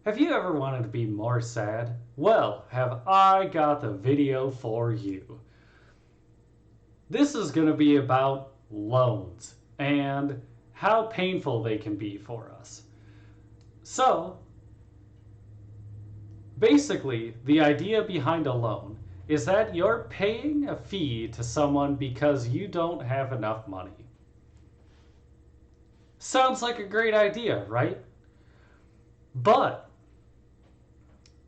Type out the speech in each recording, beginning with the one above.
Have you ever wanted to be more sad? Well, have I got the video for you. This is going to be about loans and how painful they can be for us. So, basically, the idea behind a loan is that you're paying a fee to someone because you don't have enough money. Sounds like a great idea, right? But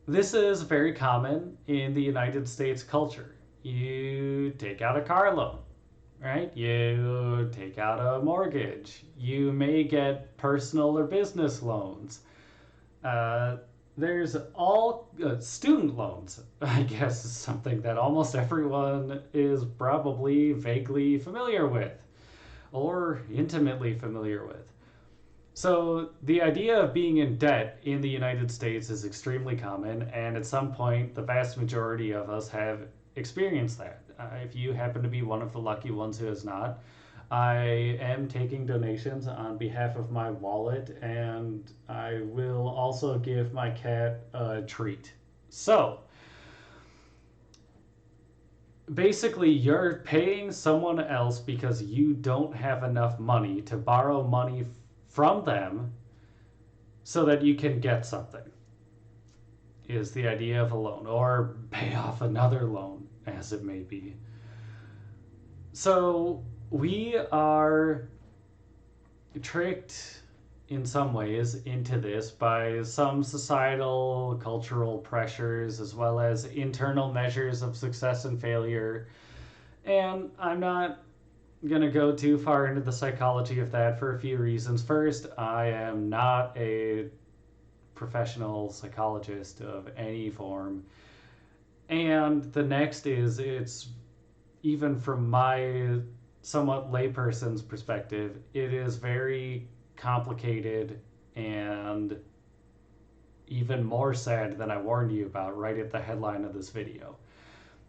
this is very common in the United States culture. You take out a car loan, right? You take out a mortgage. You may get personal or business loans. Uh, there's all student loans, I guess, is something that almost everyone is probably vaguely familiar with or intimately familiar with. So, the idea of being in debt in the United States is extremely common, and at some point, the vast majority of us have experienced that. If you happen to be one of the lucky ones who has not, I am taking donations on behalf of my wallet, and I will also give my cat a treat. So, basically, you're paying someone else because you don't have enough money to borrow money from them so that you can get something, is the idea of a loan, or pay off another loan, as it may be. So we are tricked in some ways into this by some societal, cultural pressures, as well as internal measures of success and failure. And I'm not going to go too far into the psychology of that for a few reasons. First, I am not a professional psychologist of any form. And the next is, it's even from my somewhat layperson's perspective, it is very complicated and even more sad than I warned you about right at the headline of this video.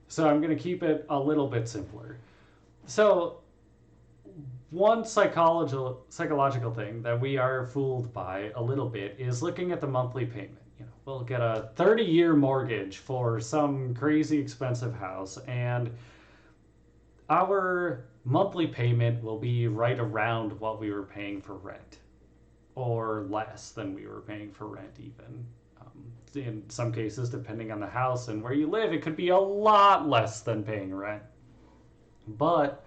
So I'm going to keep it a little bit simpler. So, one psychological thing that we are fooled by a little bit is looking at the monthly payment. We'll get a 30-year mortgage for some crazy expensive house, and our monthly payment will be right around what we were paying for rent, or less than we were paying for rent, even. In some cases, depending on the house and where you live, it could be a lot less than paying rent. But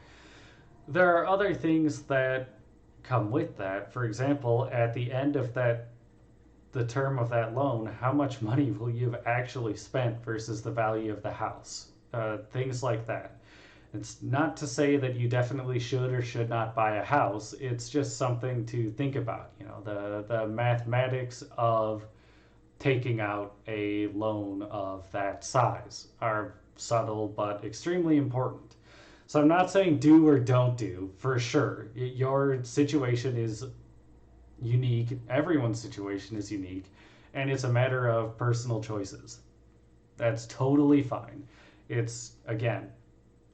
there are other things that come with that. For example, at the end of the term of that loan, how much money will you have actually spent versus the value of the house? Things like that. It's not to say that you definitely should or should not buy a house. It's just something to think about. The mathematics of taking out a loan of that size are subtle but extremely important. So I'm not saying do or don't do, for sure. Your situation is unique. Everyone's situation is unique. And it's a matter of personal choices. That's totally fine. It's, again,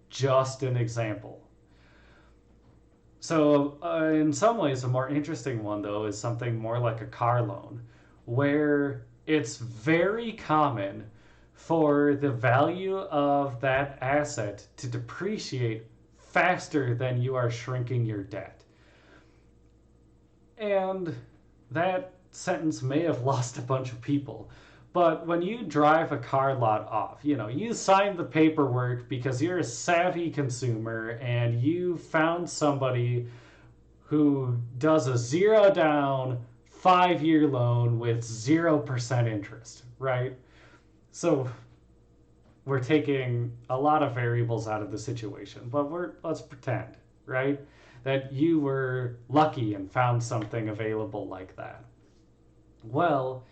just an example. So, in some ways, a more interesting one, though, is something more like a car loan, where it's very common for the value of that asset to depreciate faster than you are shrinking your debt. And that sentence may have lost a bunch of people. But when you drive a car lot off, you signed the paperwork because you're a savvy consumer and you found somebody who does a zero down 5-year loan with 0% interest, right? So we're taking a lot of variables out of the situation, but let's pretend, right, that you were lucky and found something available like that. Well,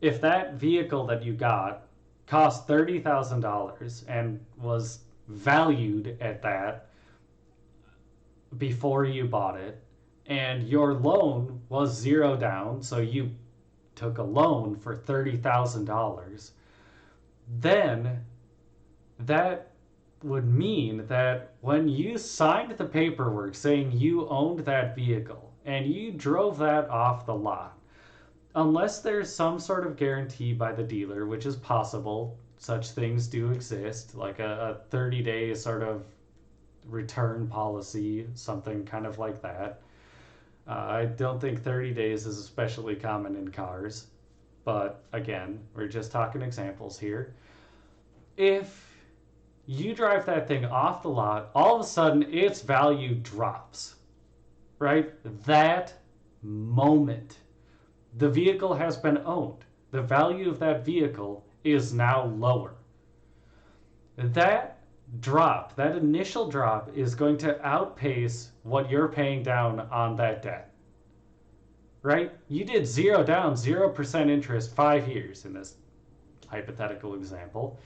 if that vehicle that you got cost $30,000 and was valued at that before you bought it, and your loan was zero down, so you took a loan for $30,000, then that would mean that when you signed the paperwork saying you owned that vehicle and you drove that off the lot, unless there's some sort of guarantee by the dealer, which is possible, such things do exist, like a 30-day sort of return policy, something kind of like that. I don't think 30 days is especially common in cars, but again, we're just talking examples here. If you drive that thing off the lot, all of a sudden its value drops, right? That moment, the vehicle has been owned. The value of that vehicle is now lower. That drop, that initial drop, is going to outpace what you're paying down on that debt, right? You did zero down, 0% interest, 5 years in this hypothetical example,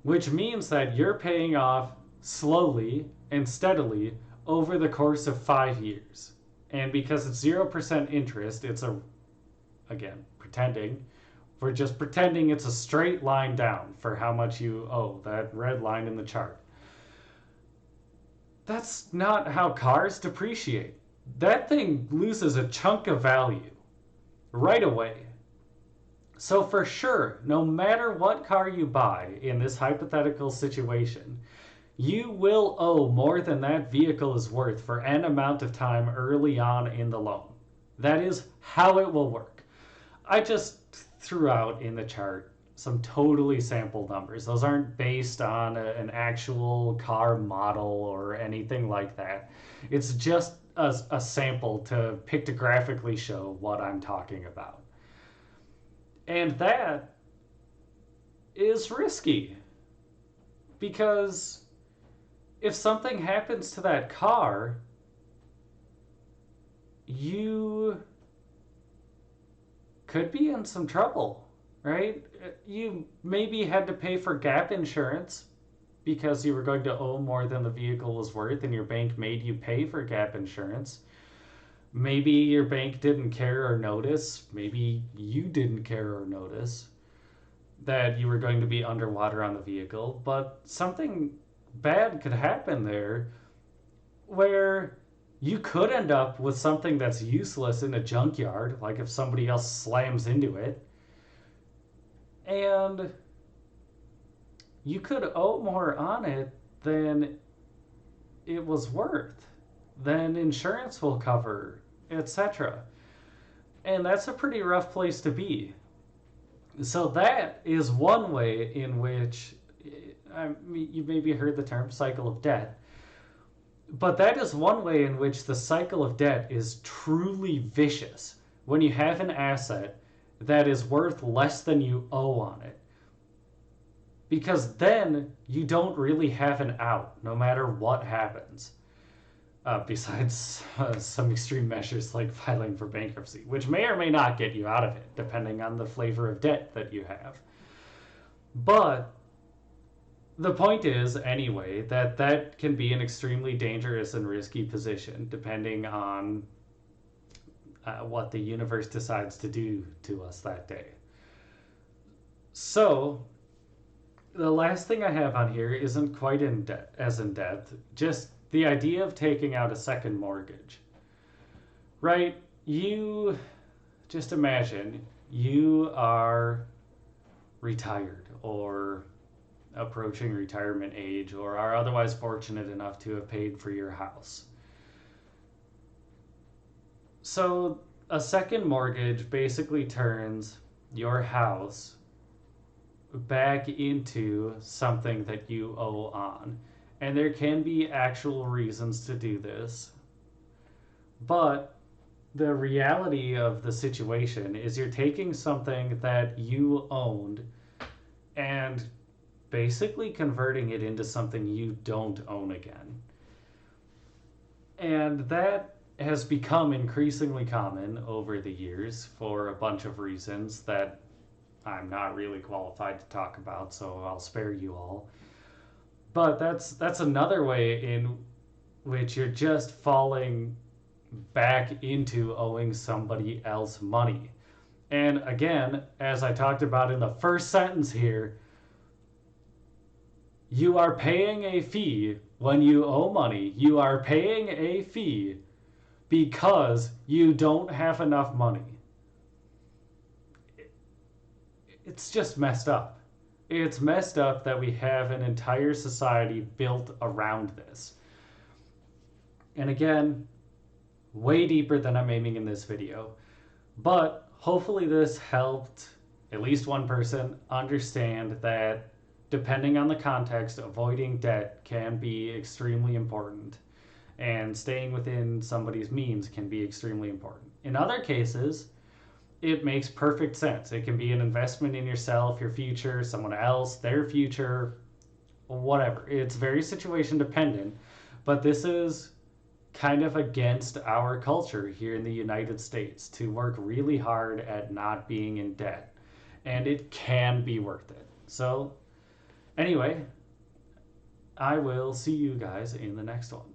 which means that you're paying off slowly and steadily over the course of 5 years. And because it's 0% interest, it's again, we're just pretending it's a straight line down for how much you owe, that red line in the chart. That's not how cars depreciate. That thing loses a chunk of value right away. So for sure, no matter what car you buy in this hypothetical situation, you will owe more than that vehicle is worth for an amount of time early on in the loan. That is how it will work. I just threw out in the chart some totally sample numbers. Those aren't based on an actual car model or anything like that. It's just a sample to pictographically show what I'm talking about. And that is risky because if something happens to that car, you could be in some trouble, right? You maybe had to pay for gap insurance because you were going to owe more than the vehicle was worth and your bank made you pay for gap insurance. Maybe your bank didn't care or notice, maybe you didn't care or notice that you were going to be underwater on the vehicle, but something bad could happen there where you could end up with something that's useless in a junkyard, like if somebody else slams into it, and you could owe more on it than it was worth, than insurance will cover, etc. And that's a pretty rough place to be. So that is one way in which you maybe heard the term cycle of debt, but that is one way in which the cycle of debt is truly vicious when you have an asset that is worth less than you owe on it. Because then you don't really have an out, no matter what happens. Besides some extreme measures like filing for bankruptcy, which may or may not get you out of it, depending on the flavor of debt that you have. But the point is, anyway, that can be an extremely dangerous and risky position, depending on what the universe decides to do to us that day. So, the last thing I have on here isn't quite as in depth, just the idea of taking out a second mortgage. Right? You just imagine you are retired or approaching retirement age or are otherwise fortunate enough to have paid for your house. So a second mortgage basically turns your house back into something that you owe on. And there can be actual reasons to do this. But the reality of the situation is you're taking something that you owned and basically converting it into something you don't own again. And that has become increasingly common over the years for a bunch of reasons that I'm not really qualified to talk about, so I'll spare you all. But that's another way in which you're just falling back into owing somebody else money. And again, as I talked about in the first sentence here, you are paying a fee when you owe money. You are paying a fee because you don't have enough money. it's just messed up. It's messed up that we have an entire society built around this. And again, way deeper than I'm aiming in this video. But hopefully this helped at least one person understand that depending on the context, avoiding debt can be extremely important. And staying within somebody's means can be extremely important. In other cases, it makes perfect sense. It can be an investment in yourself, your future, someone else, their future, whatever. It's very situation dependent, but this is kind of against our culture here in the United States to work really hard at not being in debt. And it can be worth it. So, anyway, I will see you guys in the next one.